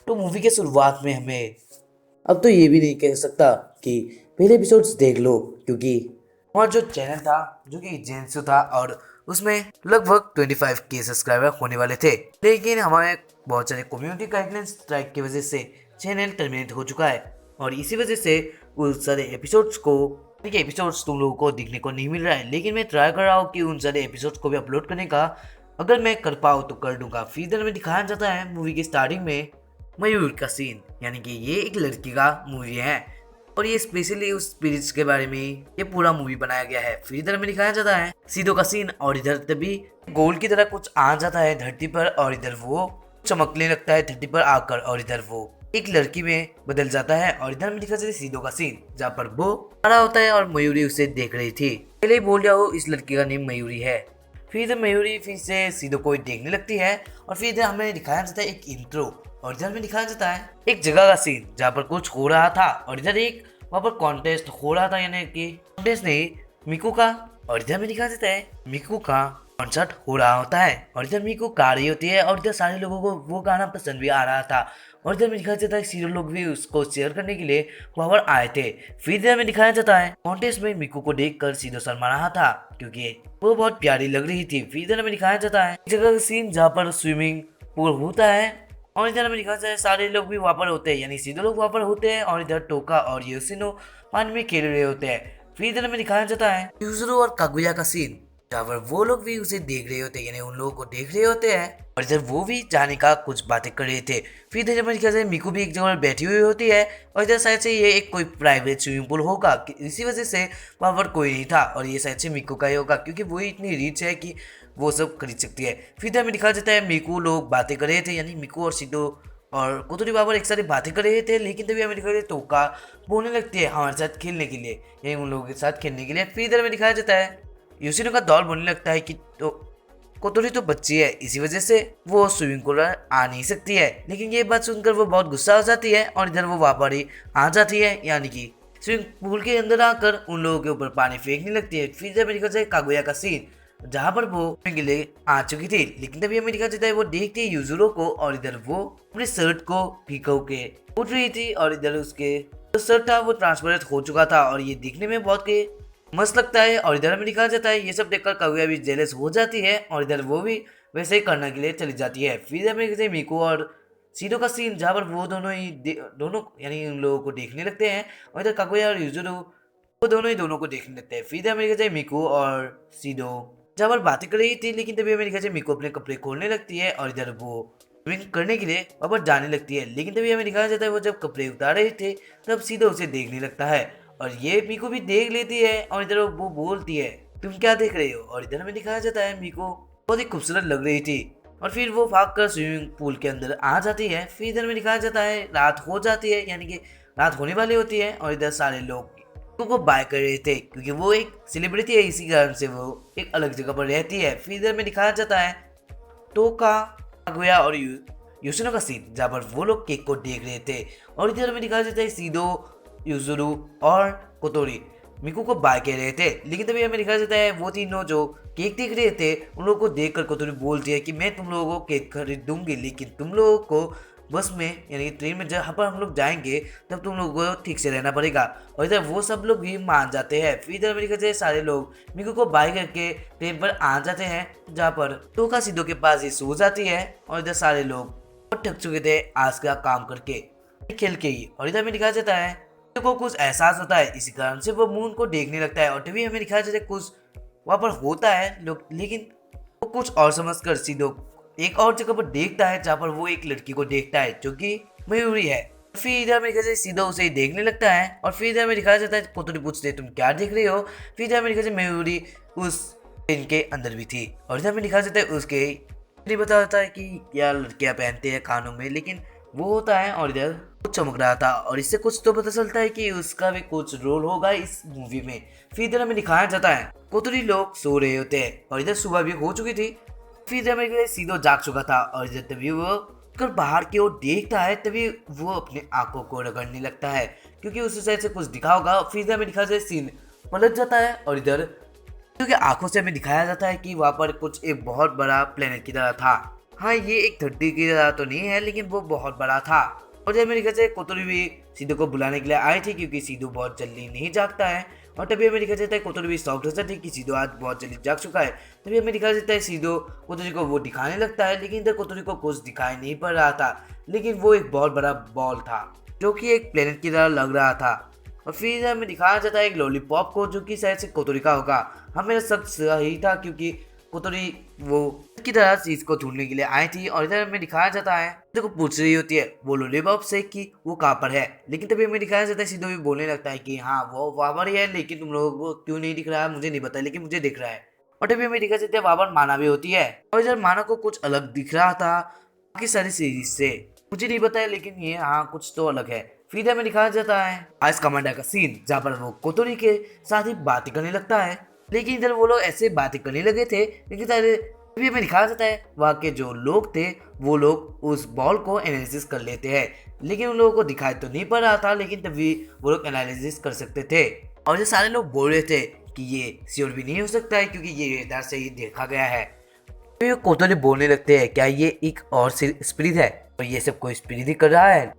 तो मूवी के शुरुआत में हमें अब तो ये भी नहीं कह सकता कि पहले एपिसोड्स देख लो, क्योंकि हमारा जो चैनल था जो कि जेंसु था और उसमें लगभग 25K सब्सक्राइबर होने वाले थे, लेकिन हमारे बहुत सारे कम्युनिटी गाइडलाइंस स्ट्राइक की वजह से चैनल टर्मिनेट हो चुका है और इसी वजह से उन सारे एपिसोड्स तुम लोगों को देखने को नहीं मिल रहा है। लेकिन मैं ट्राई कर रहा हूँ कि उन सारे एपिसोड्स को भी अपलोड करने का, अगर मैं कर पाऊँ तो कर दूंगा। फ्रीजर में दिखाया जाता है मूवी की स्टार्टिंग में मयूर का सीन, यानी कि ये एक लड़की का मूवी है और ये स्पेशली उस स्पिरिट्स के बारे में ये पूरा मूवी बनाया गया है। फिर इधर में दिखाया जाता है सीधो का सीन और इधर तभी गोल्ड की तरह कुछ आ जाता है धरती पर और इधर वो चमकने लगता है धरती पर आकर और इधर वो एक लड़की में बदल जाता है और इधर में दिखा जाता है सीधो का सीन जहाँ पर वो खड़ा होता है और मयूरी उसे देख रही थी। पहले ही बोल जाओ इस लड़की का नेम मयूरी है। फिर इधर मयूरी फिर से सीधो को देखने लगती है और फिर इधर हमें दिखाया जाता है एक इंट्रो और इधर में दिखाया जाता है एक जगह का सीन जहाँ पर कुछ हो रहा था और इधर एक वहाँ पर कॉन्टेस्ट हो रहा था, यानी कि कॉन्टेस्ट नहीं मिकू का, और इधर में दिखाया जाता है मिकू का कॉन्सर्ट हो रहा होता है और इधर मिकू गा रही होती है और इधर सारे लोगों को वो गाना पसंद भी आ रहा था और इधर में दिखाया जाता है सीरो लोग भी उसको शेयर करने के लिए वहाँ पर आए थे। फिर इधर में दिखाया जाता है कॉन्टेस्ट में मिकू को देखकर सीधो शर्मा रहा था क्योंकि वो बहुत प्यारी लग रही थी। फिर इधर में दिखाया जाता है जगह का सीन जहाँ पर स्विमिंग पूल होता है और इधर में दिखाया जाता है सारे लोग भी वहाँ पर होते हैं, यानी सीधो लोग वहाँ पर होते हैं और इधर टोका और योशिनो पानी में खेल रहे होते हैं। फिर इधर में दिखाया जाता है यूजुरो और कागुया का सीन जहाँ पर वो लोग भी उसे देख रहे होते हैं, यानी उन लोगों को देख रहे होते हैं और इधर वो भी जाने का कुछ बातें कर रहे थे। फिर इधर में दिखाया जाता है मिकू भी एक जगह पर बैठी हुई होती है और इधर शायद से ये एक कोई प्राइवेट स्विमिंग पूल होगा, इसी वजह से वहाँ पर कोई नहीं था और ये शायद से मिकू का ही होगा क्योंकि वो इतनी रीच है कि वो सब खरीद सकती है। फिर इधर में दिखाया जाता है मिकू लोग बातें कर रहे थे, यानी मिकू और सिडो और कोतोरी बाबर एक साथ बातें कर रहे थे, लेकिन तभी हमें दिखाया टोका बोलने लगती है हमारे साथ खेलने के लिए, यानी उन लोगों के साथ खेलने के लिए। फिर इधर में दिखाया जाता है योशिनो का दौर बोलने लगता है कि तो कोतोरी तो बच्ची है, इसी वजह से वो स्विमिंग पूल आ नहीं सकती है। लेकिन ये बात सुनकर वो बहुत गुस्सा हो जाती है और इधर वो वहाँ पर ही आ जाती है, यानी कि स्विमिंग पूल के अंदर आकर उन लोगों के ऊपर पानी फेंकने लगती है। फिर इधर में दिखाया जाए कागुया का सीन जहाँ पर वो के लिए आ चुकी थी, लेकिन तभी हमें दिखा जाता है वो देखती है यूजुरो को और इधर वो अपने शर्ट को भीग के उठ रही थी और इधर उसके जो शर्ट था वो ट्रांसपेरेंट हो चुका था और ये दिखने में बहुत के मस्त लगता है। और इधर हमें दिखाया जाता है ये सब देखकर कागुया भी जेलस हो जाती है और इधर वो भी वैसे ही करने के लिए चली जाती है। फिर हमें दिखते मिको और सीडो का सीन जहाँ पर वो दोनों यानी उन लोगों को देखने लगते हैं और इधर कागुया और यूजुरो वो दोनों को देखने लगते हैं। फिर हमें दिखते हैं मिको और सीडो जहाँ पर बातें कर रही थी, लेकिन तभी हमें दिखा जाए मिको अपने कपड़े खोलने लगती है और इधर वो स्विमिंग करने के लिए वहाँ पर जाने लगती है। लेकिन तभी हमें दिखाया जाता है वो जब कपड़े उतार रहे थे तब सीधा उसे देखने लगता है और ये मिको भी देख लेती है और इधर वो बोलती है तुम क्या देख रहे हो, और इधर हमें दिखाया जाता है मिको बहुत ही खूबसूरत लग रही थी और फिर वो भाग कर स्विमिंग पूल के अंदर आ जाती है। फिर इधर में दिखाया जाता है रात हो जाती है, यानी कि रात होने वाली होती है और इधर सारे लोग को बाय कर रहे थे क्योंकि वो एक सेलिब्रिटी है, इसी कारण से वो एक अलग जगह पर रहती है। फिर इधर में दिखाया जाता है टोका कागुया और योशिनो का सीन जहाँ पर वो लोग केक को देख रहे थे और इधर में दिखाया जाता है सीधो यूजुरु और कोतोरी मिकू को बाय कह रहे थे। लेकिन तभी हमें दिखाया जाता है वो तीनों जो केक देख रहे थे उन लोगों को देखकर कोतोरी बोलती है कि मैं तुम लोगों को केक खरीद दूंगी, लेकिन तुम लोगों को बस में यानी ट्रेन में जहाँ पर हम लोग जाएंगे तब तुम लोगों को ठीक से रहना पड़ेगा, और इधर वो सब लोग भी मान जाते हैं। फिर इधर अमेरिका से सारे लोग मिकू को बाय करके ट्रेन पर आ जाते हैं जहाँ पर टोका सीधो के पास ही सो जाती है और इधर सारे लोग बहुत थक चुके थे आज का काम करके खेल के ही। और इधर में दिखाया जाता है को कुछ एहसास होता है, इसी कारण से वो मून को देखने लगता है और तभी हमें दिखाया जाता है कुछ वहाँ पर होता है लोग, लेकिन वो कुछ और समझकर सीधो एक और जगह पर देखता है जहाँ पर वो एक लड़की को देखता है जो कि मयूरी है। फिर इधर में दिखाया सीधा उसे देखने लगता है और फिर इधर में दिखाया जाता है कोतोरी पूछते तुम क्या देख रहे हो। फिर इधर में दिखाया मयूरी उस ट्रेन के अंदर भी थी और इधर में दिखाया जाता है उसके नहीं पता होता है कि क्या लड़कियां पहनते हैं कानों में, लेकिन वो होता है और इधर कुछ चमक रहा था और इससे कुछ तो पता चलता है कि उसका भी कुछ रोल होगा इस मूवी में। फिर इधर हमें दिखाया जाता है कोतोरी लोग सो रहे होते हैं और इधर सुबह भी हो चुकी थी। फिर इधर में सीधो जाग चुका था और इधर तभी वो कर बाहर की ओर देखता है, तभी वो अपने आंखों को रगड़ने लगता है क्योंकि उस साइड से कुछ दिखा होगा। फिर इधर में दिखा जाए सीन पलट जाता है और इधर क्योंकि आंखों से हमें दिखाया जाता है कि वहाँ पर कुछ एक बहुत बड़ा प्लेनेट की तरह था हाँ, ये एक धरती की तरह तो नहीं है, लेकिन वो बहुत बड़ा था। और जब मेरे ख्याल से कोतरी भी सीधू को बुलाने के लिए आई थी, क्योंकि सीधू बहुत जल्दी नहीं जागता है। और तभी मेरे ख्याल से कोतरी भी शॉक्ड हो जाती है कि सीधू आज बहुत जल्दी जाग चुका है। तभी मेरे ख्याल से सीधू कोतरी को वो दिखाने लगता है, लेकिन इधर कोतरी को कुछ दिखाई नहीं पड़ रहा था, लेकिन वो एक बहुत बड़ा बॉल था जो कि एक प्लेनेट की तरह लग रहा था। और फिर हमें दिखाया जाता है एक लॉलीपॉप को, जो कि शायद से कोतरी का होगा। हमें सब सही था, क्योंकि कोतरी वो की तरह चीज को ढूंढने के लिए आई थी। और इधर हमें दिखाया जाता है देखो पूछ रही होती है वो लॉलीपॉप से कि वो कहाँ पर है, लेकिन तभी हमें दिखाया जाता है सीधू भी बोलने लगता है कि हाँ वो वहाँ पर ही है, लेकिन तुम लोगों को क्यों नहीं दिख रहा है मुझे नहीं पता, लेकिन मुझे दिख रहा है। और तभी हमें दिखाया जाता है वहाँ पर माना भी होती है। और इधर माना को कुछ अलग दिख रहा था बाकी सारी सीरीज से, मुझे नहीं पता है, लेकिन ये हाँ कुछ तो अलग है। फिर हमें दिखाया जाता है आइस कमांडर का सीन, जहाँ पर वो कोतरी के साथ ही बातें करने लगता है। लेकिन इधर वो लोग ऐसे बातें करने लगे थे, लेकिन तभी हमें दिखाया जाता है वहाँ के जो लोग थे वो लोग उस बॉल को एनालिसिस कर लेते हैं, लेकिन उन लोगों को दिखाई तो नहीं पड़ रहा था, लेकिन तभी वो लोग एनालिसिस कर सकते थे। और ये सारे लोग बोल रहे थे कि ये श्योर भी नहीं हो सकता है, क्योंकि ये रेडार से ही देखा गया है। तो ये कोतरी बोलने लगते हैं क्या ये एक और स्पिरिट है, और ये सब कोई स्पिरिट ही कर रहा है।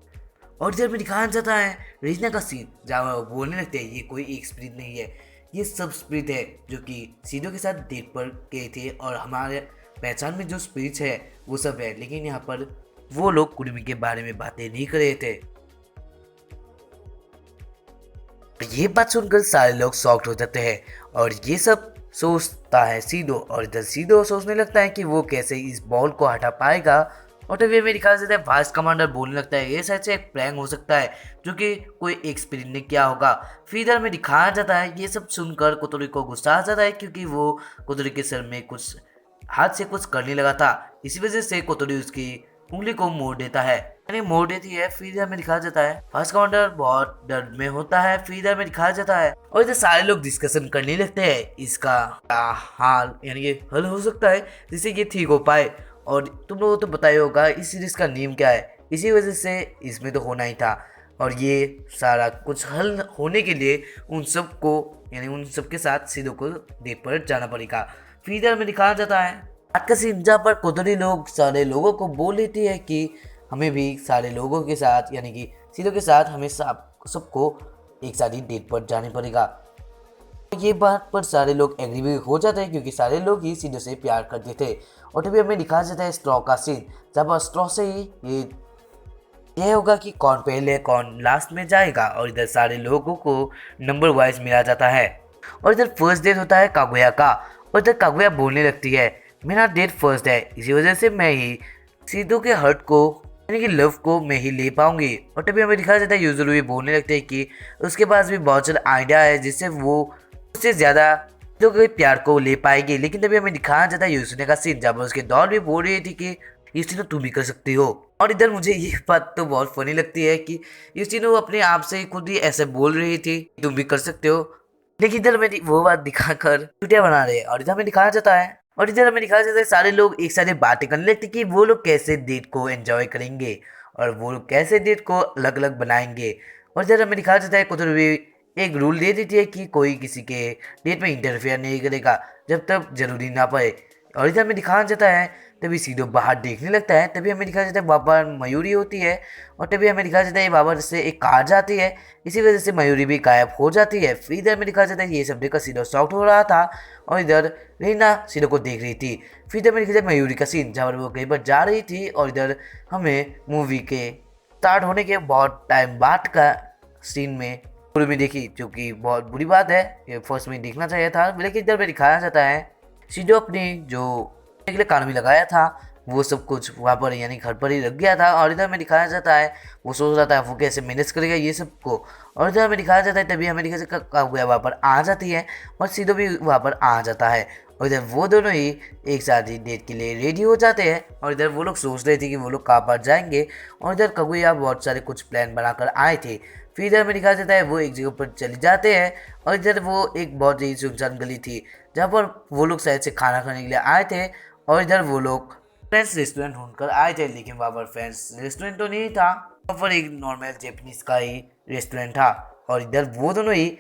और इधर में दिखाया जाता है रीजना का सीन, जहाँ वो बोलने लगते हैं ये कोई एक स्पिरिट नहीं है, ये सब स्पिरिट है जो कि सीधू के साथ डेट पर गए थे, और हमारे पहचान में जो स्पिरिट है वो सब है, लेकिन यहाँ पर वो लोग कुर्मी के बारे में बातें नहीं कर रहे थे। ये बात सुनकर सारे लोग शॉक्ड हो जाते हैं, और ये सब सोचता है सीधू, और इधर सीधू सोचने लगता है कि वो कैसे इस बॉल को हटा पाएगा। और तभी मेरे ख्याल से वाइस कमांडर बोलने लगता है ये शायद से एक प्रैंक हो सकता है जो कि कोई एक स्पिरिट ने किया होगा। फिर इधर में दिखाया जाता है ये सब सुनकर कोतरी को गुस्सा आ जाता है, क्योंकि वो कोतरी के सर में कुछ हाथ से कुछ करने लगा था, इसी वजह से कोतरी उसकी उंगली को मोड़ देता है, यानी मोड़ देती है। फिर इधर में दिखाया जाता है फर्स्ट कमांडर बहुत डर में होता है। फिर इधर में दिखाया जाता है और इधर सारे लोग डिस्कशन करने लगते हैं इसका क्या हाल, यानी ये हल हो सकता है जिससे ये ठीक हो पाए। और तुम लोगों को तो पता ही होगा इस सीरीज का नेम क्या है, इसी वजह से इसमें तो होना ही था। और ये सारा कुछ हल होने के लिए उन सबको यानी उन सबके साथ सीधू को डेट पर जाना पड़ेगा। फिर इधर में दिखाया जाता है आज का सीन, जहाँ पर कोतरी लोग सारे लोगों को बोल देती है कि हमें भी सारे लोगों के साथ यानी कि सीधू के साथ हमें सबको एक साथ ही डेट पर जाने पड़ेगा। ये बात पर सारे लोग एग्री भी हो जाते हैं, क्योंकि सारे लोग ही सीधू से प्यार करते थे। और तभी हमें दिखाया जाता है स्ट्रॉ का सीन, जब स्ट्रॉ से ही ये होगा कि कौन पहले कौन लास्ट में जाएगा। और इधर सारे लोगों को नंबर वाइज मिला जाता है। और इधर फर्स्ट डेट होता है कागुया का, और इधर कागुया बोलने लगती है मेरा डेट फर्स्ट है, इसी वजह से मैं ही सीधू के हर्ट को यानी कि लव को मैं ही ले पाऊंगी। और तभी हमें दिखाया जाता है यूजुअली भी बोलने लगते हैं कि उसके पास भी बहुत सारा आइडिया है जिससे वो उससे ज़्यादा जो कोई प्यार को ले पाएगी। लेकिन तभी हमें दिखाया जाता है यूसुने का सीन, जब उसके दौर भी बोल रही थी कि यूसिनो तुम भी कर सकती हो। और इधर मुझे ये बात तो बहुत फनी लगती है कि यूसिनो अपने आप से खुद ही ऐसे बोल रही थी तुम भी कर सकते हो, लेकिन इधर में वो बात दिखाकर चुटिया बना रहे हैं। और इधर हमें दिखाया जाता है सारे लोग एक साथ बातें करने लगते कि वो लोग कैसे डेट को एंजॉय करेंगे और वो लोग कैसे डेट को अलग अलग बनाएंगे। और इधर हमें दिखाया जाता है कुतुर भी एक रूल दे देती है कि कोई किसी के डेट में इंटरफेयर नहीं करेगा जब तक जरूरी ना पड़े। और इधर हमें दिखाया जाता है तभी सीधो बाहर देखने लगता है, तभी हमें दिखाया जाता है वहाँ पर मयूरी होती है। और तभी हमें दिखाया जाता है वहाँ पर से एक कार जाती है, इसी वजह से मयूरी भी गायब हो जाती है। फिर इधर हमें दिखाया जाता है ये सब देखकर सीधो शॉक्ड हो रहा था और इधर रीना सीधो को देख रही थी। फिर इधर हमें दिखाया जाता है मयूरी का सीन, जहाँ पर वो कहीं पर जा रही थी। और इधर हमें मूवी के स्टार्ट होने के बहुत टाइम बाद का सीन में पूरी में देखी, जो कि बहुत बुरी बात है, ये फर्स्ट में देखना चाहिए था। लेकिन इधर में दिखाया जाता है सीधो अपनी जो के लिए कान में लगाया था वो सब कुछ वहाँ पर यानी घर पर ही रख गया था। और इधर में दिखाया जाता है वो सोच रहा था वो कैसे मैनेज करेगा ये सब को। और इधर में दिखाया जाता है तभी हमें दिखा कागुया वहाँ पर आ जाती है और सीधो भी वहाँ पर आ जाता है। और इधर वो दोनों ही एक साथ ही डेट के लिए रेडी हो जाते हैं। और इधर वो लोग सोच रहे थे कि वो लोग कहाँ पर जाएंगे। और इधर कागुया बहुत सारे कुछ प्लान बनाकर आए थे। फिर इधर में दिखाया जाता है वो एक जगह पर चले जाते हैं। और इधर वो एक बहुत ही सुनसान गली थी जहाँ पर वो लोग शायद से खाना खाने के लिए आए थे। और इधर वो लोग फ्रेंड्स रेस्टोरेंट ढूंढकर आए थे, लेकिन वहाँ पर फ्रेंड्स रेस्टोरेंट तो नहीं था, वहाँ पर एक नॉर्मल जैपनीज का ही रेस्टोरेंट था। और इधर वो दोनों ही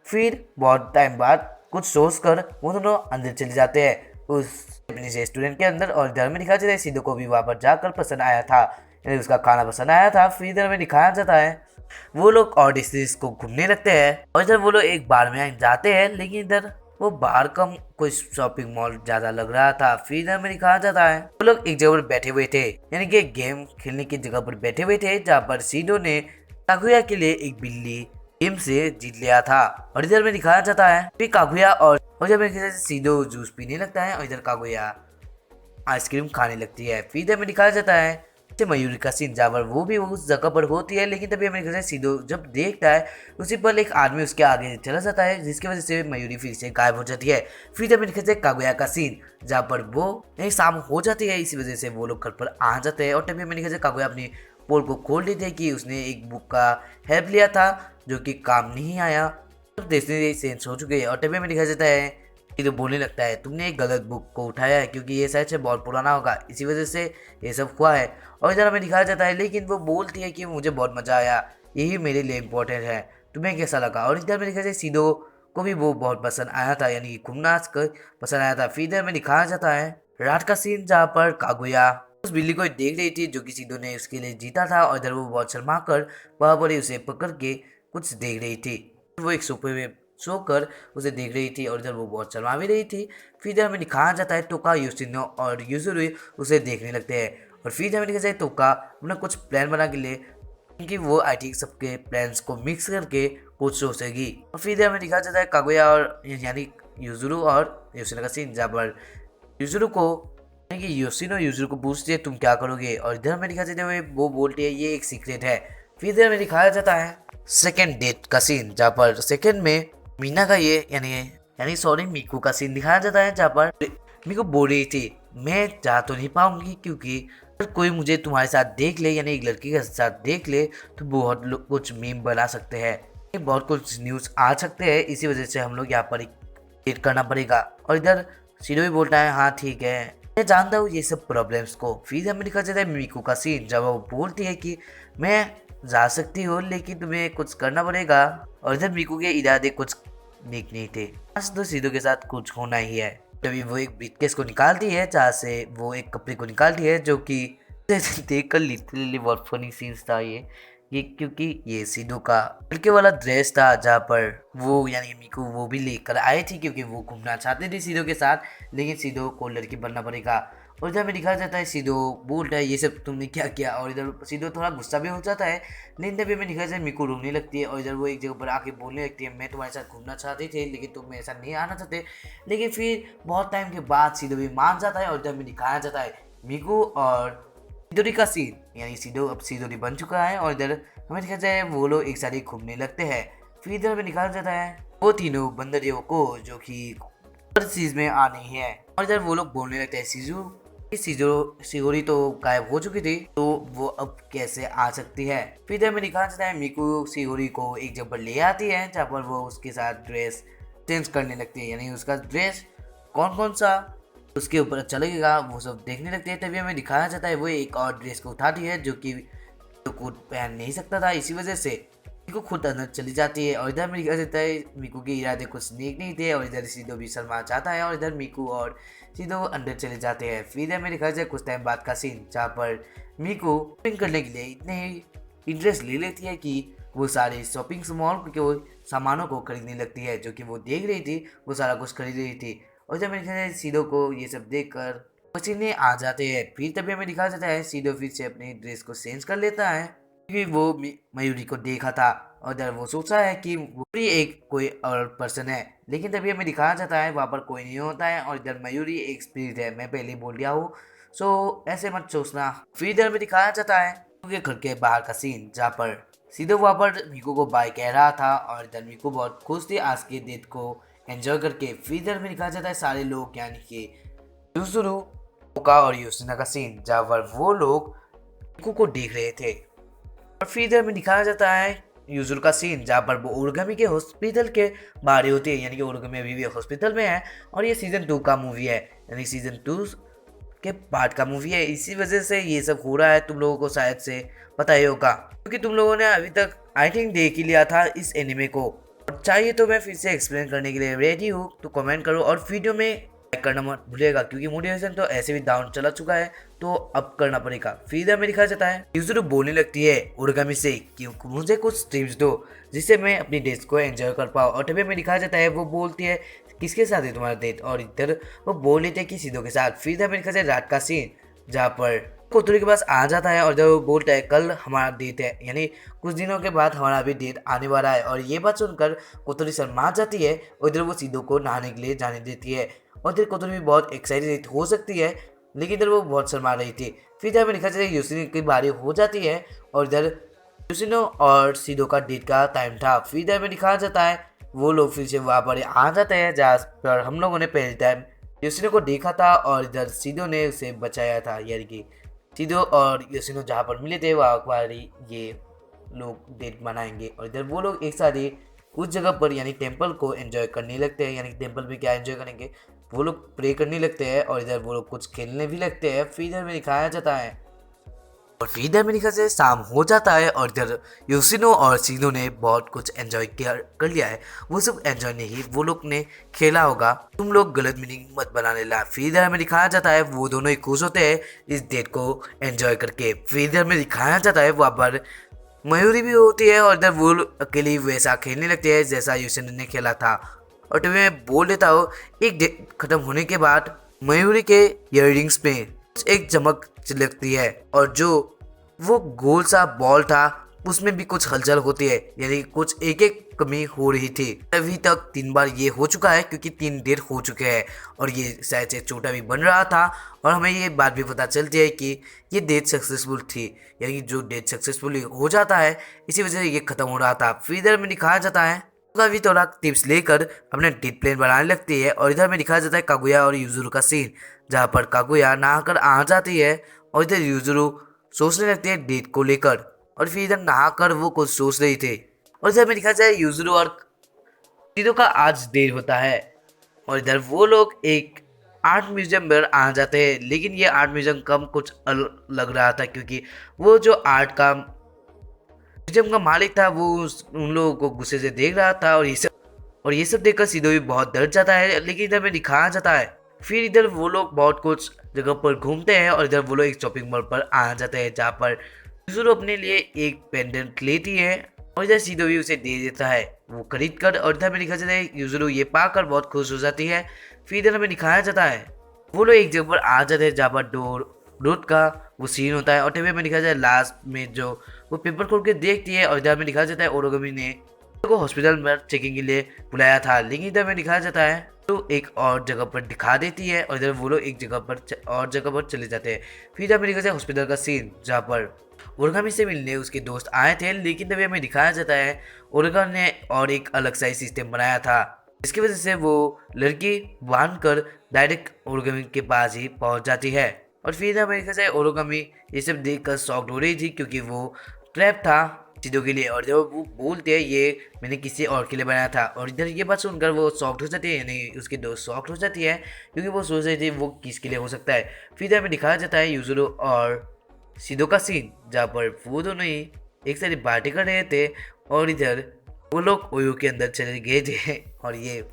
फिर बहुत टाइम बाद कुछ सोच कर वो दोनों अंदर चले जाते हैं। उस अपने रेस्टोरेंट के अंदर, और इधर में दिखाया जाता है सीधो को भी वहाँ पर जाकर पसंद आया था, यानी उसका खाना पसंद आया था। फिर इधर में दिखाया जाता है वो लोग और डिस्ट्रिक्ट को घूमने लगते हैं, और इधर वो लोग एक बार में जाते हैं, लेकिन इधर वो बाहर का कोई शॉपिंग मॉल ज्यादा लग रहा था। फिर इधर में दिखाया जाता है वो लोग एक जगह पर बैठे हुए थे, यानी कि गेम खेलने की जगह पर बैठे हुए थे, जहाँ पर सीडो ने कागुया के लिए एक बिल्ली गेम से जीत लिया था। और इधर में दिखाया जाता है फिर कागुया और इधर में सीडो जूस पीने लगता है, और इधर कागुया आइसक्रीम खाने लगती है। फिर इधर में दिखाया जाता है मयूरी का सीन, जहाँ पर वो भी उस जगह पर होती है, लेकिन तभी हमें सीधो जब देखता है उसी पर एक आदमी उसके आगे चला जाता है, जिसकी वजह से मयूरी फिर से गायब हो जाती है। फिर हमें दिखाते हैं कागुया का सीन, जहाँ पर वो नहीं शाम हो जाती है, इसी वजह से वो लोग घर पर आ जाते हैं। और तभी हमें दिखाते कागुया अपनी पोल को खोल देते हैं कि उसने एक बुक का हेल्प लिया था जो कि काम नहीं आया। देखने सेंस हो चुके हैं, और तभी हमें दिखाया जाता है तो बोलने लगता है तुमने एक गलत बुक को उठाया है, क्योंकि ये शायद से बहुत पुराना होगा, इसी वजह से ये सब हुआ है। और इधर हमें दिखाया जाता है, लेकिन वो बोलती है कि मुझे बहुत मजा आया, यही मेरे लिए इम्पोर्टेंट है, तुम्हें कैसा लगा। और इधर में दिखाया जाता है सीधो को भी वो बहुत पसंद आया था, यानी घूमना पसंद आया था। फिर इधर में दिखाया जाता है रात का सीन, जहाँ पर कागुया उस बिल्ली को देख रही थी जो कि सीधो ने उसके लिए जीता था, और इधर वो बहुत शर्मा कर वहाँ पर ही उसे पकड़ के कुछ देख रही थी। वो एक सोफे में सोकर उसे देख रही थी, और इधर वो बहुत शर्मा भी रही थी। फिर इधर हमें दिखाया जाता है टोका, योशिनो और युजुरु उसे देखने लगते हैं, और फिर हमें दिखाया जाता है टोका अपना कुछ प्लान बना के लिए, क्योंकि वो आई थिंक सबके प्लान्स को मिक्स करके कुछ सोचेगी। और फिर इधर हमें दिखाया जाता है कागुया और यानी युजुरु और योशिनो का सीन, जहाँ पर युजुरु को यानी कि योशिनो युजुरु को पूछती है तुम क्या करोगे, और इधर हमें दिखाया जाता है वो बोलती है ये एक सीक्रेट है। फिर इधर हमें दिखाया जाता है सेकेंड डेट का सीन, जहाँ पर सेकेंड में मीना का ये यानी सॉरी मिकू का सीन दिखाया जाता है, जहाँ पर मिकू बोल रही थी मैं जा तो नहीं पाऊंगी, क्योंकि अगर कोई मुझे तुम्हारे साथ देख ले, यानी एक लड़की के साथ देख ले, तो बहुत कुछ मीम बना सकते हैं, बहुत कुछ न्यूज़ आ सकते हैं, इसी वजह से हम लोग यहाँ पर वेट करना पड़ेगा। और इधर सीधो भी बोलता है हाँ ठीक है, मैं जानता हूँ ये सब प्रॉब्लम्स को। फिर हमें दिखा जाता है मिकू का सीन, जब वो बोलती है कि मैं जा सकती हो, लेकिन तुम्हें कुछ करना पड़ेगा। और इधर मिकू के इरादे कुछ नेक नहीं थे, आज तो सीधो के साथ कुछ होना ही है। तभी वो एक ब्रीफकेस को निकालती है, जहाँ से वो एक कपड़े को निकालती है, जो कि देख कर लिटरली बहुत फनी सीन्स था ये क्योंकि ये सीधो का लड़के वाला ड्रेस था, जहाँ पर वो यानी मिकू वो भी लेकर आए थे, क्योंकि वो घूमना चाहते थे सीधो के साथ, लेकिन सीधो को लड़की बनना पड़ेगा। और इधर में दिखाया जाता है सीधो बोलता है ये सब तुमने क्या किया, और इधर सीधो थोड़ा गुस्सा भी हो जाता है, लेकिन तभी में दिखाया जाता है मिकू रोने लगती है, और इधर वो एक जगह पर आके बोलने लगती है मैं तुम्हारे साथ घूमना चाहती थी, लेकिन तुम ऐसा नहीं आना चाहते। लेकिन फिर बहुत टाइम के बाद सीधो भी मान जाता है, और इधर में दिखाया जाता है मिकू और सिदोरी का सीन, यानी सीधो अब सिदोरी बन चुका है, और इधर हमें दिखाया जाए वो लोग एक साथ ही घूमने लगते हैं। फिर इधर हमें निकाला जाता है वो तीनों बंदरियों को जो कि हर चीज में आनी है, और इधर वो लोग बोलने लगते हैं सिगोरी तो गायब हो चुकी थी, तो वो अब कैसे आ सकती है। फिर इधर हमें दिखाया जाता है मिकू सिगोरी को एक जगह पर ले आती है, जहाँ पर वो उसके साथ ड्रेस चेंज करने लगती है, यानी उसका ड्रेस कौन कौन सा उसके ऊपर अच्छा लगेगा वो सब देखने लगते हैं। तभी हमें दिखाया जाता है वो एक और ड्रेस को उठाती है, जो कि तो खुद पहन नहीं सकता था, इसी वजह से मिकू खुद अंदर चली जाती है। और इधर में दिखाया जाता है मिकू के इरादे कुछ नेक नहीं थे, और इधर सीधो भी शर्मा चाहता है, और इधर मिकू और सीधो अंदर चले जाते हैं। फिर इधर में दिखाया जाए कुछ टाइम बाद का सीन, जहाँ पर मिकू शॉपिंग करने के लिए इतने इंटरेस्ट ले लेती है कि वो सारे शॉपिंग मॉल के वो सामानों को खरीदने लगती है, जो कि वो देख रही थी, वो सारा कुछ खरीद रही थी। और जब मैंने सीधो को ये सब देखकर पसीने आ जाते हैं। फिर तभी हमें दिखाया जाता है सीधो फिर से अपनी ड्रेस को चेंज कर लेता है, क्योंकि वो मयूरी को देखा था, और इधर वो सोचा है कि वो भी एक कोई और पर्सन है, लेकिन तभी हमें दिखाया जाता है वहाँ पर कोई नहीं होता है, और इधर मयूरी एक स्पिरिट है, मैं पहले ही बोल दिया हूँ, सो ऐसे मत सोचना। फिर इधर में दिखाया जाता है उनके घर के बाहर का सीन, जहाँ पर सीधो वहाँ पर मिकू को बाय कह रहा था, और इधर मिकू बहुत खुश थी आज के डेट को एंजॉय करके। फिर इधर में दिखाया जाता है सारे लोग यानी कि युजुरु, ओका और योशिना का सीन, जहाँ पर वो लोग मिकू को देख रहे थे। और फिर इधर में दिखाया जाता है युजुरु का सीन, जहाँ पर वो ओरगमी के हॉस्पिटल के बाहर होती है, यानी कि ओरगमी अभी भी हॉस्पिटल में है, और ये सीजन 2 का मूवी है, यानी सीजन 2 के पार्ट का मूवी है, इसी वजह से ये सब हो रहा है। तुम लोगों को शायद से पता ही होगा, क्योंकि तुम लोगों ने अभी तक आई थिंक देख ही लिया था इस एनिमे को, और चाहिए तो मैं फिर से एक्सप्लेन करने के लिए रेडी हूँ, तो कमेंट करो और वीडियो में करना मत भूलिएगा क्योंकि मोटिवेशन तो ऐसे भी डाउन चला चुका है, तो अब करना पड़ेगा। फिर इधर में दिखाया जाता है यूजुरू बोलने लगती है ओरिगामी से कि मुझे कुछ टिप्स दो जिससे मैं अपनी डेट्स को एंजॉय कर पाऊँ। और तभी हमें दिखाया जाता है वो बोलती है किसके साथ है तुम्हारा डेट, और इधर वो बोल लेते हैं कि सीधो के साथ। फिर इधर में दिखाया जाता है रात का सीन जहाँ पर कोतुरी के पास आ जाता है और जब वो बोलता है कल हमारा डेट है, यानी कुछ दिनों के बाद हमारा भी डेट आने वाला है। और ये बात सुनकर कोतुरी शर्मा जाती है और इधर वो सीधो को नहाने के लिए जाने देती है। और इधर कोतुरी भी बहुत एक्साइटेड हो सकती है, लेकिन इधर वो बहुत शर्मा रही थी। फिर इधर में लिखा जाता है यूसिनो की बारी हो जाती है और इधर यूसिनो और सीधो का डेट का टाइम था। फिर इधर में दिखाया जाता है वो लोग फिर से वहाँ पर आ जाते हैं जहाँ पर हम लोगों ने पहले टाइम यूसिनो को देखा था और इधर सीधो ने उसे बचाया था, यानी कि सीधो और यूसिनो जहाँ पर मिले थे वहाँ पर ये लोग डेट मनाएंगे। और इधर वो लोग एक साथ ही उस जगह पर यानी टेंपल को एंजॉय करने लगते हैं, यानी टेंपल में क्या एंजॉय करेंगे, वो लोग प्रे करने लगते हैं और इधर वो लोग कुछ खेलने भी लगते हैं। फिर इधर में दिखाया जाता है और फिर इधर में दिखा से शाम हो जाता है और इधर यूसिनो और सीनो ने बहुत कुछ एंजॉय कर लिया है। वो सब एंजॉय नहीं, वो लोग ने खेला होगा, तुम लोग गलत मीनिंग मत बनाने ला। फिर इधर में दिखाया जाता है वो दोनों ही खुश होते हैं इस डेट को एंजॉय करके। फिर इधर में दिखाया जाता है वहाँ पर मयूरी भी होती है और इधर वो अकेली वैसा खेलने लगते हैं जैसा यूसिनो ने खेला था। और तो मैं बोल देता हूँ एक डेट खत्म होने के बाद मयूरी के इयररिंग्स में एक चमक लगती है और जो वो गोल सा बॉल था उसमें भी कुछ हलचल होती है, यानी कुछ एक एक कमी हो रही थी। अभी तक 3 बार ये हो चुका है क्योंकि 3 डेट हो चुके हैं और ये शायद से छोटा भी बन रहा था। और हमें ये बात भी पता चलती है कि ये डेट सक्सेसफुल थी, यानी जो डेट सक्सेसफुल हो जाता है इसी वजह से ये खत्म हो रहा था। फिर इधर में दिखाया जाता है का भी थोड़ा टिप्स लेकर अपने डेट प्लान बनाने लगती है। और इधर में दिखाया जाता है कागुया और यूजुरू का सीन जहाँ पर कागुया नहाकर आ जाती है और इधर यूजुरू सोचने लगती है डेट को लेकर। और फिर इधर नहाकर वो कुछ सोच रही थी और इधर में दिखाया जाए यूजुरू और सीधो का आज देर होता है और इधर वो लोग एक आर्ट म्यूजियम में आ जाते हैं। लेकिन ये आर्ट म्यूजियम कम कुछ अलग लग रहा था क्योंकि वो जो आर्ट का म्यूजियम का मालिक था वो उन लोगों को गुस्से से देख रहा था और ये सब देखकर सीधो भी बहुत डर जाता है। लेकिन इधर में दिखाया जाता है फिर इधर वो लोग बहुत कुछ जगह पर घूमते हैं और इधर वो लोग एक शॉपिंग मॉल पर आ जाते हैं जहाँ पर यूजुरू अपने लिए एक पेंडेंट लेती है और इधर सीधो भी उसे दे देता है वो खरीद कर। और इधर में दिखाया जाता है यूजुरू ये पाकर बहुत खुश हो जाती है। फिर इधर हमें दिखाया जाता है वो लोग एक जगह पर आ जाते हैं जहाँ पर रोड का वो सीन होता है। और टीवी में दिखाया जाए लास्ट में जो वो पेपर खोल के देखती है और इधर में दिखाया जाता है ओरोगमी ने को हॉस्पिटल में चेकिंग के लिए बुलाया था। लेकिन इधर में दिखाया जाता है तो एक और जगह पर दिखा देती है और इधर वो लोग एक जगह पर और जगह पर चले जाते हैं। फिर इधर में दिखाया जाए हॉस्पिटल का सीन जहाँ पर ओरगामी से मिलने उसके दोस्त आए थे। लेकिन तभी हमें दिखाया जाता है ओरगा ने और एक अलग सा सिस्टम बनाया था इसकी वजह से वो लड़की बांध कर डायरेक्ट ओरगामी के पास ही पहुंच जाती है। और फिर हमें देखा जाए ओरगामी ये सब देखकर शॉक्ड हो रही थी क्योंकि वो ट्रैप था सीधो के लिए। और जब वो बोलते हैं ये मैंने किसी और के लिए बनाया था और इधर ये बात सुनकर वो शॉक्ड हो जाती है, यानी उसकी दोस्त शॉक्ड हो जाती है क्योंकि वो सोच रही थी वो किसके लिए हो सकता है। फिर हमें दिखाया जाता है यूजुरो और सीधो का सीन जहाँ पर वो दोनों ही एक सारी पार्टी कर रहे थे और इधर वो लोग ओयो के अंदर चले गए थे और ये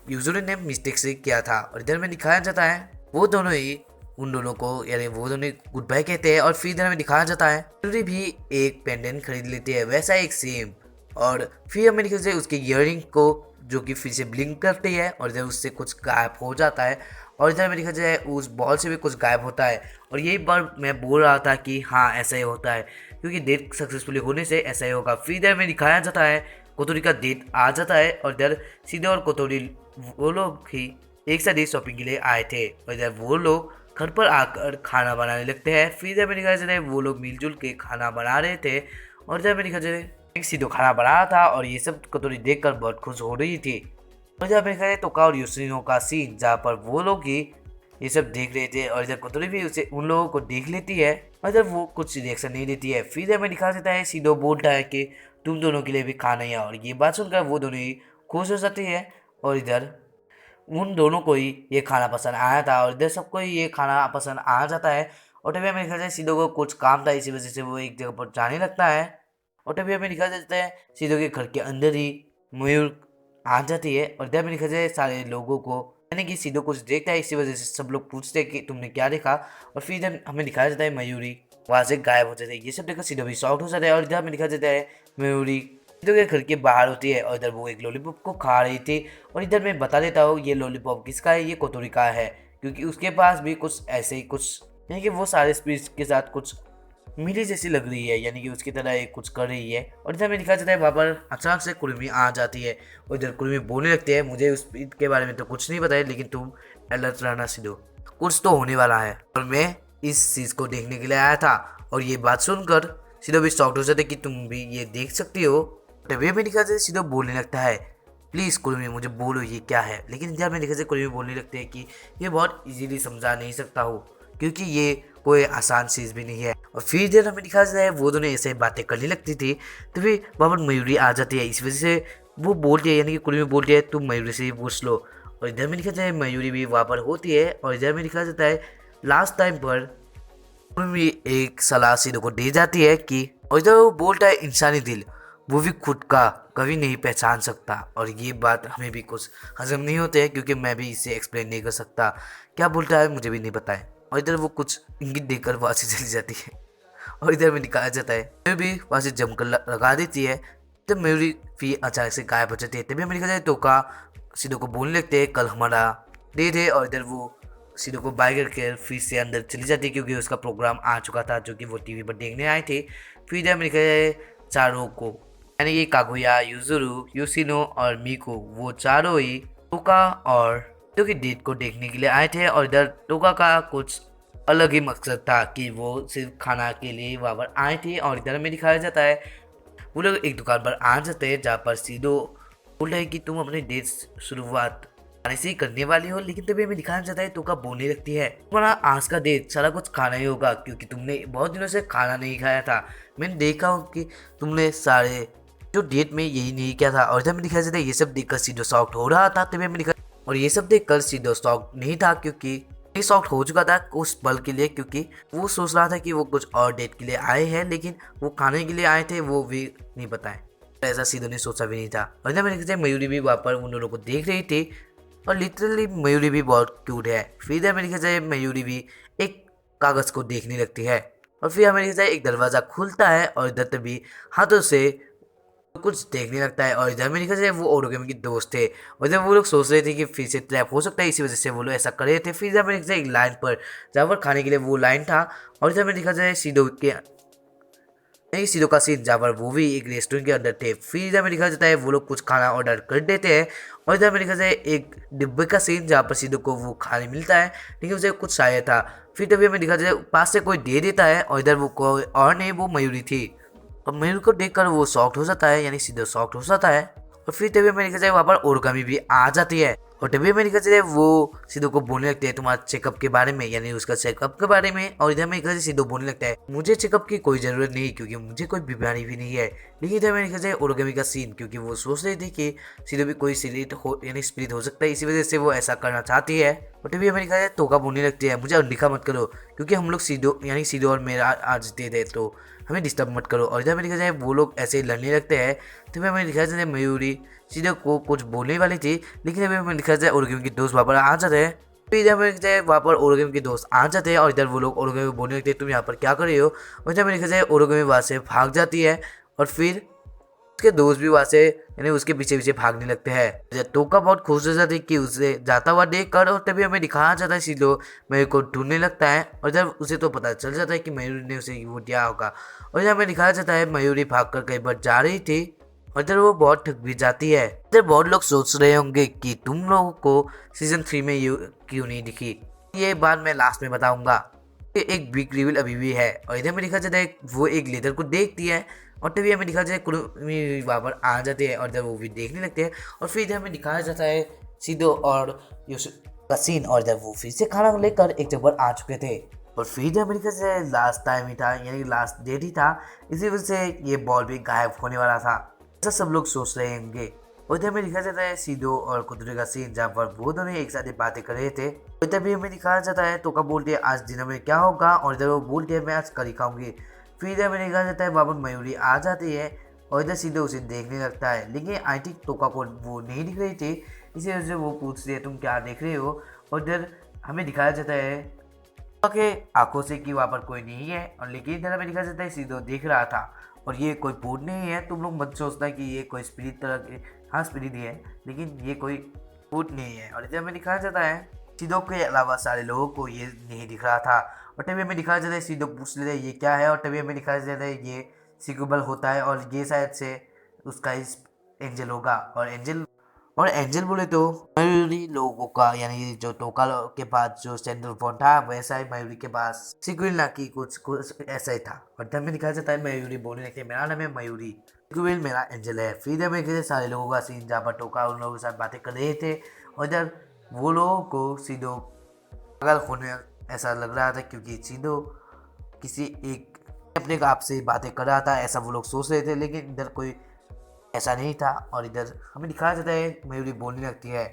यूजुरो ने मिस्टेक से किया था। और इधर में दिखाया जाता है वो दोनों ही उन दोनों को यानी वो दोनों गुड बाय कहते हैं। और फिर इधर में दिखाया जाता है यूरी भी एक पेंडेंट खरीद लेती है वैसा एक सेम। और फिर हमें दिखाया जाए उसके इयररिंग को जो कि फिर से ब्लिंक करती है और इधर उससे कुछ गायब हो जाता है। और इधर में देखा जाए उस बॉल से भी कुछ गायब होता है। और यही बार मैं बोल रहा था कि हाँ ऐसा ही होता है क्योंकि डेट सक्सेसफुली होने से ऐसा ही होगा। फिर इधर में दिखाया जाता है कोतोरी का डेट आ जाता है और इधर सीधे और कोतोरी वो लोग ही एक साथ ही शॉपिंग के लिए आए थे और इधर वो लोग घर पर आकर खाना बनाने लगते हैं। फिर इधर में दिखाया जाता है वो लोग मिलजुल के खाना बना रहे थे और इधर में दिखाया जाता है एक सीधो खाना बना रहा था और ये सब कोतोरी देखकर बहुत खुश हो रही थी। और इधर में दिखाया जाए तोका और यूसिनो का सीन जहाँ पर वो लोग ही ये सब देख रहे थे और इधर कोतोरी भी उसे उन लोगों को देख लेती है और इधर वो कुछ रिएक्शन नहीं देती है। फिर इधर में दिखा देता है सीधो बोलता है कि तुम दोनों के लिए भी खाना है और ये बात सुनकर वो दोनों ही खुश हो जाती है। और इधर उन दोनों को ही ये खाना पसंद आया था और इधर सबको ही ये खाना पसंद आ जाता है। और तभी हमें दिखा जाए सीधो को कुछ काम था इसी वजह से वो एक जगह पर जाने लगता है। और तभी हमें दिखा जाता है सीधो के घर के अंदर ही मयूर आ जाती है और इधर में दिखा जाए सारे लोगों को यानी कि सीधो कुछ देखता है, इसी वजह से सब लोग पूछते हैं कि तुमने क्या देखा। और फिर इधर हमें दिखाया जाता है मयूरी वहां से गायब हो जाता है। ये सब देखकर सीधो भी शॉक्ड हो जाता है। और इधर हमें दिखाया जाता है मयूरी सीधो के घर के बाहर होती है और इधर वो एक लॉलीपॉप को खा रही थी। और इधर मैं बता देता हूँ ये लॉलीपॉप किसका है, ये कोतोरी का है, क्योंकि उसके पास भी कुछ ऐसे ही कुछ यानी कि वो सारे स्पीच के साथ कुछ मिली जैसी लग रही है, यानी कि उसकी तरह ये कुछ कर रही है। और इधर में दिखाया जाता है वहाँ पर अचानक से कुर्मी आ जाती है और इधर कुर्मी बोलने लगती है, मुझे उस स्पीड के बारे में तो कुछ नहीं पता है, लेकिन तुम अलर्ट रहना सीधो, कुछ तो होने वाला है और मैं इस चीज़ को देखने के लिए आया था। और ये बात सुनकर सीधो भी शॉक्ड हो जाते कि तुम भी ये देख सकती हो। तभी में दिखाया जाता है सीधो बोलने लगता है, प्लीज़ कुर्मी मुझे बोलो ये क्या है। लेकिन इधर में दिखाया जाता है कुर्मी बोलने लगते हैं कि ये बहुत इजीली समझा नहीं सकता हूँ, क्योंकि ये कोई आसान चीज़ भी नहीं है। और फिर इधर हमें दिखाया जाता है वो दोनों ऐसे बातें करने लगती थी, तभी वहाँ पर मयूरी आ जाती है। इस वजह से वो बोलती है, यानी कि कुड़ी में बोलती है तुम मयूरी से ही पूछ लो। और इधर में दिखा जाता है मयूरी भी वहाँ पर होती है। और इधर में दिखा जाता है लास्ट टाइम पर भी एक सलाह सीधो को दी जाती है कि, और इधर वो बोलता है इंसानी दिल वो भी खुद का कभी नहीं पहचान सकता। और ये बात हमें भी कुछ हजम नहीं होते है, क्योंकि मैं भी इसे एक्सप्लेन नहीं कर सकता, क्या बोलता है मुझे भी नहीं पता है। और इधर वो कुछ इंगित देकर वहाँ से चली जाती है। और इधर में दिखाया जाता है मयूरी भी वहाँ से जमकर लगा देती है। जब मयूरी फिर अचानक से गायब हो जाती है, तभी हमें दिखा जाए टोका सीधो को बोलने लगते हैं कल हमारा डेट है। और इधर वो सीधो को बाय करके फिर से अंदर चली जाती है, क्योंकि उसका प्रोग्राम आ चुका था जो कि वो टीवी पर देखने आए थे। फिर इधर में दिखा जाए चारों को, यानी कि कागुया, युजुरु, युसिनो और मीको, वो चारों ही टोका और जो कि डेट को देखने के लिए आए थे। और इधर टोका का कुछ अलग ही मकसद था कि वो सिर्फ खाना के लिए वहाँ पर आए थे। और इधर में दिखाया जाता है वो लोग एक दुकान पर आ जाते हैं जहाँ पर सीधो बोल रहे हैं कि तुम अपनी डेट शुरुआत खाने से ही करने वाली हो। लेकिन तभी हमें दिखाया जाता है टोका बोलने लगती है तुम्हारा आज का डेट सारा कुछ खाना ही होगा, क्योंकि तुमने बहुत दिनों से खाना नहीं खाया था। मैंने देखा हूँ कि तुमने सारे जो डेट में यही नहीं किया था। और इधर में दिखाया जाता है ये सब देखकर सीधो शॉक्ड हो रहा था। तभी हमें दिखा और ये सब देखकर सीधो शॉक्ड नहीं था, क्योंकि शॉक्ड हो चुका था उस पल के लिए, क्योंकि वो सोच रहा था कि वो कुछ और डेट के लिए आए हैं, लेकिन वो खाने के लिए आए थे वो भी नहीं बताए। ऐसा सीधो ने सोचा भी नहीं था। और इधर मैंने देखा मयूरी भी वहाँ पर उन दोनों को देख रही थी और लिटरली मयूरी भी बहुत क्यूट है। फिर इधर मैंने देखा मयूरी भी एक कागज को देखने लगती है और फिर हमें देखा एक दरवाजा खुलता है और इधर तभी हाथों से कुछ देखने लगता है। और इधर में देखा जाए वो ओरोगेमी के दोस्त थे और इधर वो लोग सोच रहे थे कि फिर से ट्रैप हो सकता है, इसी वजह से वो लोग ऐसा कर रहे थे। फिर इधर में देखा जाए एक लाइन पर जहाँ पर खाने के लिए वो लाइन था। और इधर में देखा जाए सीधो के नहीं सीधो का सीन जहाँ पर वो भी एक रेस्टोरेंट के अंदर थे। फिर इधर में दिखा जाता है वो लोग कुछ खाना ऑर्डर कर देते हैं। और इधर में दिखा जाए एक डिब्बे का सीन जहाँ पर सीधो को वो खाने मिलता है, लेकिन उसे कुछ शायद था। फिर तभी हमें दिखा जाए पास से कोई दे देता है और इधर वो कोई और नहीं, वो मयूरी थी। और मयूरी को देखकर वो शॉक्ड हो जाता है, यानी सीधो शॉक्ड हो जाता है। और फिर तभी हमें दिखा जाए वहाँ पर ओरगामी भी आ जाती है और तभी हमें दिखा जाए वो सीधो को बोलने लगते हैं तुम्हारे चेकअप के बारे में, यानी उसका चेकअप के बारे में। और इधर में दिखा जाए सीधो बोलने लगता है मुझे चेकअप की कोई जरूरत नहीं, क्योंकि मुझे कोई बीमारी भी नहीं है। लेकिन इधर में दिखा जाए ओरगामी का सीन, क्योंकि वो सोच रही थी कि सीधो भी कोई स्प्लिट हो यानी स्प्लिट हो सकता है, इसी वजह से वो ऐसा करना चाहती है। और तभी हमें दिखा जाए टोका बोलने लगती है मुझे अनदेखा मत करो, क्योंकि हम लोग सीधो यानी सीधो और मेरा आज दे दे तो हमें डिस्टर्ब मत करो। और इधर में दिखा जाए वो लोग ऐसे लड़ने लगते हैं। तभी हमें दिखा जाए मयूरी सीधो को कुछ बोलने वाली थी, लेकिन अभी हमें दिखा जाए ओरगामी के दोस्त वहाँ पर आ जाते हैं। फिर इधर में दिखा जाए वहाँ पर ओरगामी के दोस्त आ जाते हैं और इधर वो लोग ओरगामी को बोलने लगते हैं तुम यहाँ पर क्या कर रहे हो। और इधर में दिखा जाए ओरगामी वहाँ से भाग जाती है और फिर उसके दोस्त भी वहाँ से यानी उसके पीछे पीछे भागने लगते हैं। टोका बहुत खुश हो जाती है कि उसे जाता हुआ देख कर। और तभी हमें दिखाया जाता है सीधो मयूरी को ढूंढने लगता है और इधर उसे तो पता चल जाता है कि मयूरी ने उसे वो दिया होगा। और इधर हमें दिखाया जाता है मयूरी भाग कर कहीं पर जा रही थी और इधर वो बहुत थक भी जाती है। इधर बहुत लोग सोच रहे होंगे कि तुम लोगों को सीजन 3 में क्यों नहीं दिखी, ये बात मैं लास्ट में बताऊंगा। एक बिग रिवील अभी भी है। और इधर में दिखा जाता है वो एक लेदर को देखती है और तभी हमें दिखाया जाए कुरुमी वहाँ पर आ जाते हैं और इधर वो भी देखने लगते हैं। और फिर इधर हमें दिखाया जाता है सीधो और का सीन और इधर वो फिर से खाना लेकर एक जगह पर आ चुके थे। और फिर इधर हमें दिखाया जाए लास्ट टाइम ही था, यानी लास्ट डेट ही था, इसी वजह से ये बॉल भी गायब होने वाला था, ऐसा सब लोग सोच रहे होंगे। और इधर हमें दिखाया जाता है सीधो और कुतरे का सीन जहाँ पर वो दोनों एक साथ बातें कर रहे थे। इधर भी हमें दिखाया जाता है टोका बोलती है आज डिनर में क्या होगा और इधर वो बोलती है मैं आज करी खाऊंगी। फिर इधर में दिखाया जाता है वहाँ पर मयूरी आ जाती है और इधर सीधे उसे देखने लगता है, लेकिन आई थिंक टोका को वो नहीं दिख रही थी, इसी वजह से वो पूछती है तुम क्या देख रहे हो, और इधर हमें दिखाया जाता है के आंखों से कि वहाँ पर कोई नहीं है, और लेकिन इधर हमें दिखाया जाता है सीधो देख रहा था, और ये कोई भूत नहीं है। तुम लोग मत सोचना कि ये कोई स्पिरिट तरह के, हाँ स्पिरिट ही है लेकिन ये कोई भूत नहीं है। और इधर हमें दिखाया जाता है सीधो के अलावा सारे लोगों को ये नहीं दिख रहा था, और तभी हमें दिखाया जाता है सीधो पूछ लेते हैं ये क्या है, और तभी हमें दिखाया जाता है ये सिक्वेबल होता है, और ये शायद से उसका इस एंजल होगा। और एंजल बोले तो मयूरी लोगों का, यानी जो टोका के पास जो सेंट्रल फोन था वैसा ही मयूरी के पास सिक्विल ना की कुछ ऐसा ही था। और तब में दिखाया जाता है मयूरी बोलने लगती है मेरा नाम है मयूरी, सिक्विल मेरा एंजल है। फिर जब में सारे लोगों का सीन जहाँ पर टोका उन लोगों के साथ बातें कर रहे थे, और जब वो लोगों को सीधो पागल होने ऐसा लग रहा था, क्योंकि सीधो किसी एक अपने आप से बातें कर रहा था ऐसा वो लोग सोच रहे थे, लेकिन इधर कोई ऐसा नहीं था। और इधर हमें दिखाया जाता है मयूरी बोलने लगती है,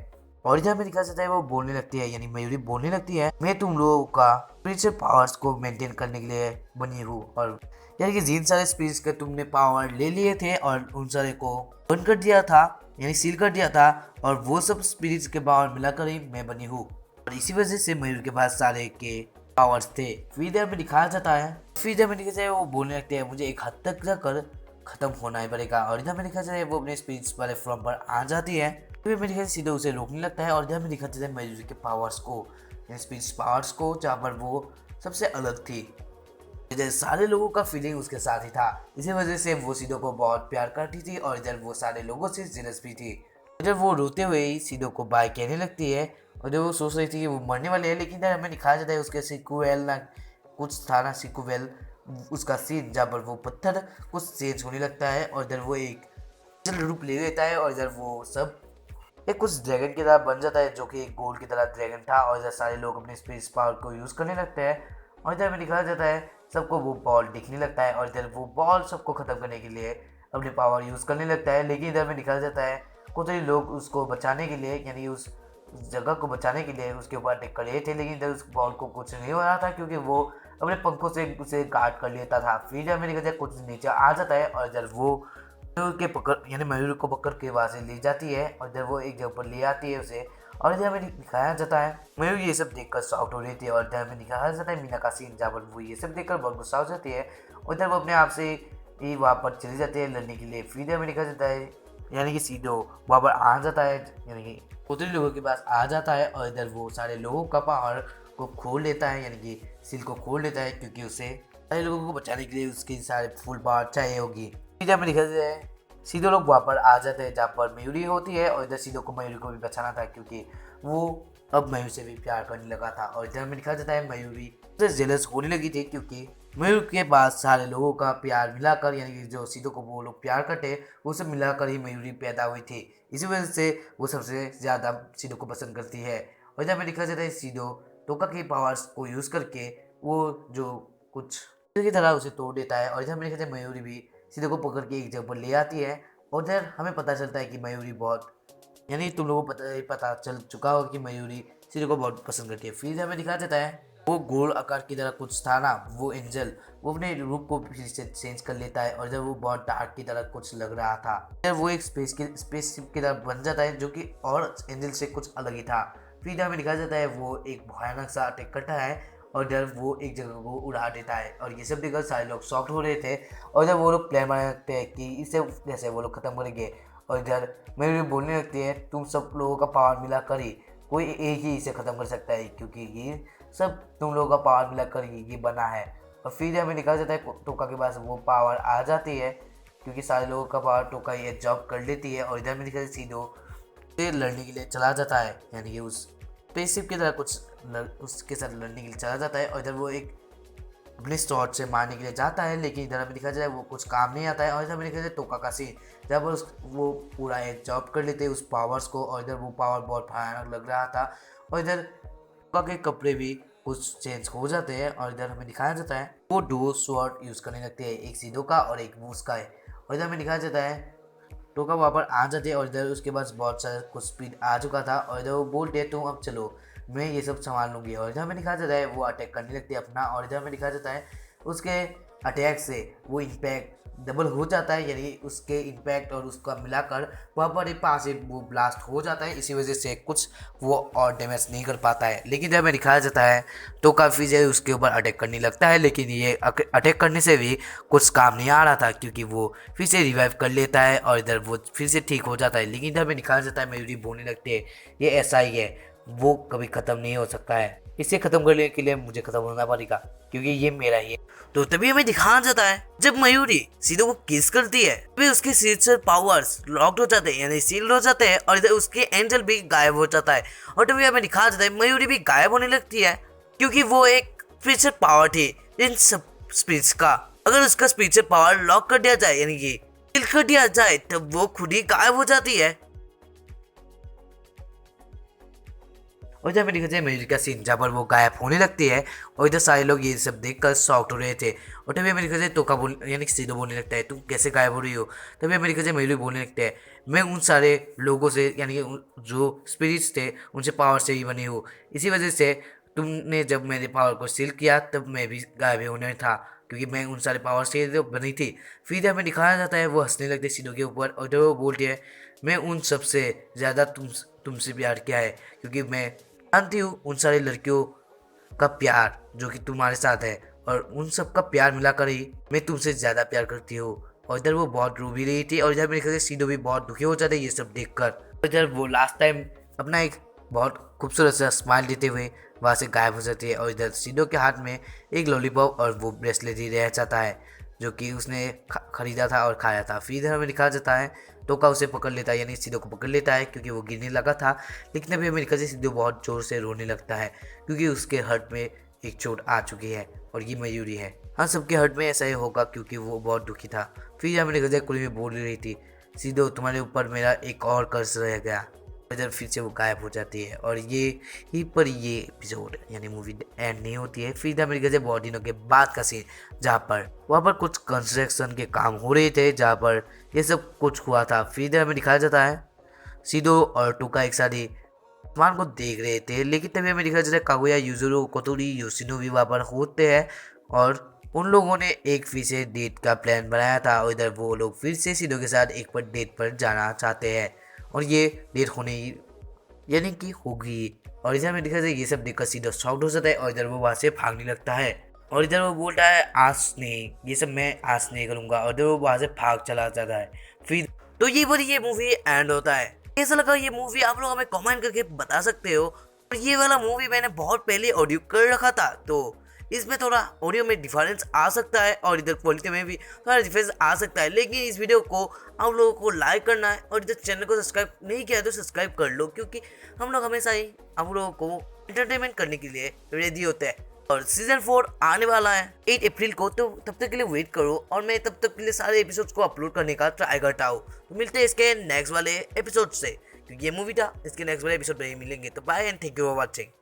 और इधर हमें दिखाया जाता है वो बोलने लगती है, यानी मयूरी बोलने लगती है मैं तुम लोगों का स्पिरिचुअल पावर्स को मेंटेन करने के लिए बनी हूँ। और यानी कि जिन सारे स्पिरिट्स के तुमने पावर ले लिए थे और उन सारे को बंद कर दिया था, यानी सील कर दिया था, और वो सब स्पिरिट्स के पावर मिलाकर ही मैं बनी हूँ, और इसी वजह से मयूर के पास सारे के पावर्स थे। फिर हमें दिखाया जाता है, फिर हमें दिखाया जाता है वो बोलने लगते हैं मुझे एक हद तक जाकर खत्म होना ही पड़ेगा। और इधर में दिखा जाता है वो अपने स्पीच वाले फॉर्म पर आ जाती है, फिर मेरे ख्याल सीधे उसे रोकने लगता है। और इधर में दिखा जाता है मयूरी के पावर्स को, स्पीच पावर्स को, जहाँ पर वो सबसे अलग थी। इधर सारे लोगों का फीलिंग उसके साथ ही था, इसी वजह से वो सीधो को बहुत प्यार करती थी, और इधर वो सारे लोगों से जेलस भी थी। इधर वो रोते हुए ही सीधो को बाय कहने लगती है, और जब वो सोच रही थी कि वो मरने वाले है, लेकिन इधर हमें दिखाया जाता है उसके सिक्वेल ना कुछ था ना सिक्वेल, उसका सीन जहाँ पर वो पत्थर कुछ चेंज होने लगता है, और इधर वो एक जल रूप ले लेता है, और इधर वो सब एक कुछ ड्रैगन की तरह बन जाता है, जो कि एक गोल्ड की तरह ड्रैगन था। और इधर सारे लोग अपने स्पेस पावर को यूज़ करने लगते हैं, और इधर में दिखाया जाता है सबको वो बॉल दिखने लगता है, और इधर वो बॉल सबको ख़त्म करने के लिए अपने पावर यूज़ करने लगता है। लेकिन इधर में दिखाया जाता है कुछ ही लोग उसको बचाने के लिए, यानी उस जगह को बचाने के लिए उसके ऊपर अटैक कर रहे थे, लेकिन इधर उस बॉल को कुछ नहीं हो रहा था, क्योंकि वो अपने पंखों से उसे गार्ड कर लेता था। फिर जब मैंने कहा कुछ नीचे आ जाता है, और इधर वो मयूर के पकड़, यानी मयूर को पकड़ के वहाँ से ले जाती है, और इधर वो एक जगह पर ले आती है उसे। और इधर हमें दिखाया जाता है मयूर ये सब देखकर शॉक्ड हो रही थी, और इधर हमें दिखाया जाता है मीना का सीन जहाँ पर वो ये सब देखकर बहुत गुस्सा हो जाती है, और इधर वो अपने आप से ही वहाँ पर चली जाती है लड़ने के लिए। फिर हमें दिखाया जाता है यानी कि सीधो वहाँ पर आ जाता है, यानी कि उतने लोगों के पास आ जाता है, और इधर वो सारे लोगों का पावर को खोल लेता है, यानी कि सील को खोल लेता है, क्योंकि उसे सारे लोगों को बचाने के लिए उसकी सारे फुल पावर चाहिए होगी। फिर हमें दिखा जाता है सीधो लोग वहाँ पर आ जाते हैं जहाँ पर मयूरी होती है, और इधर सीधो को मयूरी को भी बचाना था, क्योंकि वो अब मयूर से भी प्यार करने लगा था। और इधर हमें दिखा जाता है मयूरी उससे जेलस होने लगी थी, क्योंकि मयूर के पास सारे लोगों का प्यार मिलाकर, यानी कि जो सीधो को वो लोग प्यार करते वो सब मिलाकर ही मयूरी पैदा हुई थी। इसी वजह से वो सबसे ज़्यादा सीधो को पसंद करती है। और इधर हमें दिखा जाता है सीधो टोका की पावर्स को यूज़ करके वो जो कुछ की तरह उसे तोड़ देता है, और इधर हमें दिखा जाता है मयूरी भी सीधो को पकड़ के एक जगह पर ले आती है। और इधर हमें पता चलता है कि मयूरी बहुत, यानी तुम लोगों को पता चल चुका होगा कि मयूरी सीधो को बहुत पसंद करती है। फिर हमें दिखा देता है वो गोल आकार की तरह कुछ था ना, वो एंजल वो अपने रूप को फिर से चेंज कर लेता है, और जब वो बहुत डार्क की तरह कुछ लग रहा था, फिर वो एक स्पेसशिप की तरह बन जाता है, जो कि और एंजल से कुछ अलग ही था। फिर हमें दिखा जाता है वो एक भयानक सा अटैक करता है, और इधर वो एक जगह को उड़ा देता है, और ये सब देखकर सारे लोग शॉक्ड हो रहे थे। और इधर वो लोग प्लान बनाते हैं कि इसे जैसे वो लोग खत्म करेंगे, और इधर मयूरी बोलने लगती है तुम सब लोगों का पावर मिलाकर ही कोई एक ही इसे ख़त्म कर सकता है, क्योंकि ये सब तुम लोगों का पावर मिलाकर ये बना है। और फिर हमें निकल जाता है टोका के पास वो पावर आ जाती है, क्योंकि सारे लोगों का पावर टोका ये जॉब कर लेती है। और इधर में निकल सीधो से लड़ने के लिए चला जाता है, यानी कि उस स्पेसशिप की तरह कुछ उसके साथ लड़ने के लिए चला जाता है, और इधर वो एक अपने शॉट से मारने के लिए जाता है, लेकिन इधर हमें दिखा जाए वो कुछ काम नहीं आता है। और इधर हमें दिखा जाए टोका का सीन जहाँ पर वो पूरा एक जॉब कर लेते हैं उस पावर्स को, और इधर वो पावर बहुत भयानक लग रहा था। और इधर टोका के कपड़े भी कुछ चेंज हो जाते हैं, और इधर हमें दिखाया जाता है वो डुओ स्वॉर्ड यूज़ करने लगते हैं, एक सीधो का और एक मूस का है। और इधर हमें दिखाया जाता है टोका वहाँ पर आ जाते हैं, और इधर उसके पास बहुत सारा कुछ स्पीड आ चुका था, और इधर वो बोलते हैं तुम अब चलो मैं ये सब संभाल लूँगी। और इधर हमें दिखाया जाता है वो अटैक करने लगती है अपना, और इधर हमें दिखाया जाता है उसके अटैक से वो इम्पैक्ट डबल हो जाता है, यानी उसके इम्पैक्ट और उसका मिलाकर वहाँ पर एक पास से वो ब्लास्ट हो जाता है। इसी वजह से कुछ वो और डैमेज नहीं कर पाता है। लेकिन जब हमें दिखाया जाता है तो काफ़ी जो उसके ऊपर अटैक करने लगता है, लेकिन ये अटैक करने से भी कुछ काम नहीं आ रहा था, क्योंकि वो फिर से रिवाइव कर लेता है और इधर वो फिर से ठीक हो जाता है। लेकिन जब हमें दिखाया जाता है मयूरी बोलने लगती है ये ऐसा ही है, वो कभी ख़त्म नहीं हो सकता है, इसे ख़त्म करने के लिए मुझे ख़त्म होना पड़ेगा, क्योंकि ये मेरा ही है। तो तभी हमें दिखाया जाता है जब मयूरी सीधो को किस करती है, फिर उसके सिग्नेचर पावर्स लॉक्ड हो जाते हैं, यानी सील्ड हो जाते हैं, और इधर उसके एंजल भी गायब हो जाता है। और तभी हमें दिखाया जाता है मयूरी भी गायब होने लगती है, क्योंकि वो एक स्पिरिचुअल पावर थी इन सब स्पिरिट्स का। अगर उसका स्पिरिचुअल पावर लॉक कर दिया जाए, यानी कि सील कर दिया जाए, तब वो खुद ही गायब हो जाती है। और जब देखा जाए मयूरी का सीन जहाँ पर वो गायब होने लगती है, और इधर सारे लोग ये सब देखकर शॉक्ड हो रहे थे। और तभी हमें देखा जाए तोका बोल यानी कि सीधो बोलने लगता है तुम कैसे गायब हो रही हो। तभी हमें देखा जाए मयूरी बोलने लगता है मैं उन सारे लोगों से, यानी कि जो स्पिरिट्स थे उनसे पावर से ही बनी हूँ, इसी वजह से तुमने जब मेरे पावर को सील किया तब मैं भी गायब होने था, क्योंकि मैं उन सारे पावर से तो बनी थी। फिर हमें दिखाया जाता है वो हंसने लगते सीधो के ऊपर, और जब वो बोलती है मैं उन सबसे ज़्यादा तुमसे प्यार किया है, क्योंकि मैं जानती हूँ उन सारी लड़कियों का प्यार जो कि तुम्हारे साथ है, और उन सब का प्यार मिलाकर ही मैं तुमसे ज़्यादा प्यार करती हूँ। और इधर वो बहुत रो भी रही थी, और इधर मेरे ख्याल से सीधो भी बहुत दुखी हो जाते ये सब देखकर। और इधर वो लास्ट टाइम अपना एक बहुत खूबसूरत सा स्माइल देते हुए वहाँ से गायब हो जाती है, और इधर सीधो के हाथ में एक लॉलीपॉप और वो ब्रेसलेट ही रह जाता है जो कि उसने खरीदा था और खाया था। फिर इधर हमें दिखाया जाता है टोका उसे पकड़ लेता है, यानी सीधो को पकड़ लेता है, क्योंकि वो गिरने लगा था। लेकिन अभी अमेरिका से सीधो बहुत जोर से रोने लगता है, क्योंकि उसके हर्ट में एक चोट आ चुकी है, और ये मयूरी है। हाँ, सबके हर्ट में ऐसा ही होगा, क्योंकि वो बहुत दुखी था। फिर अमेरिका से कुली में बोल रही थी सीधो तुम्हारे ऊपर मेरा एक और कर्ज रह गया। इधर फिर से वो गायब हो जाती है, और ये एपिसोड यानी मूवी एंड नहीं होती है। फिर अमेरिका से बहुत दिनों के बाद का सीन जहाँ पर वहाँ पर कुछ कंस्ट्रक्शन के काम हो रहे थे, जहाँ पर ये सब कुछ हुआ था। फिर हमें दिखाया जाता है सीधो और टोका एक साथ ही आसमान को देख रहे थे, लेकिन तभी हमें दिखाया जाता है कागुया, यूजुरो, कोतोरी, योशिनो भी वहाँ पर होते हैं, और उन लोगों ने एक फिर से डेट का प्लान बनाया था, और इधर वो लोग फिर से सीधो के साथ एक पर डेट पर जाना चाहते हैं, और ये डेट होने यानी कि होगी। और इधर में दिखा जाए ये सब देखकर सीधा शॉक्ड हो जाता है, और इधर वो वहाँ से भागने लगता है, और इधर वो बोलता है आज नहीं, ये सब मैं आज नहीं करूँगा, और इधर वो वहाँ से भाग चला जाता है। फिर तो ये मूवी एंड होता है। कैसा लगा ये मूवी आप लोग हमें कमेंट करके बता सकते हो। और ये वाला मूवी मैंने बहुत पहले ऑडियो कर रखा था, तो इसमें थोड़ा ऑडियो में डिफरेंस आ सकता है, और इधर क्वालिटी में भी थोड़ा डिफरेंस आ सकता है। लेकिन इस वीडियो को आप लोगों को लाइक करना है, और इधर चैनल को सब्सक्राइब नहीं किया है तो सब्सक्राइब कर लो, क्योंकि हम लोग हमेशा ही आप लोगों को एंटरटेनमेंट करने के लिए रेडी होते हैं। और सीजन 4 आने वाला है 8 अप्रैल को, तो तब तक के लिए वेट करो, और मैं तब तक के लिए सारे एपिसोड्स को अपलोड करने का ट्राई करता हूँ। तो मिलते हैं इसके नेक्स्ट वाले एपिसोड से, क्योंकि ये मूवी था इसके नेक्स्ट वाले एपिसोड में ही मिलेंगे। तो bye and thank you for watching.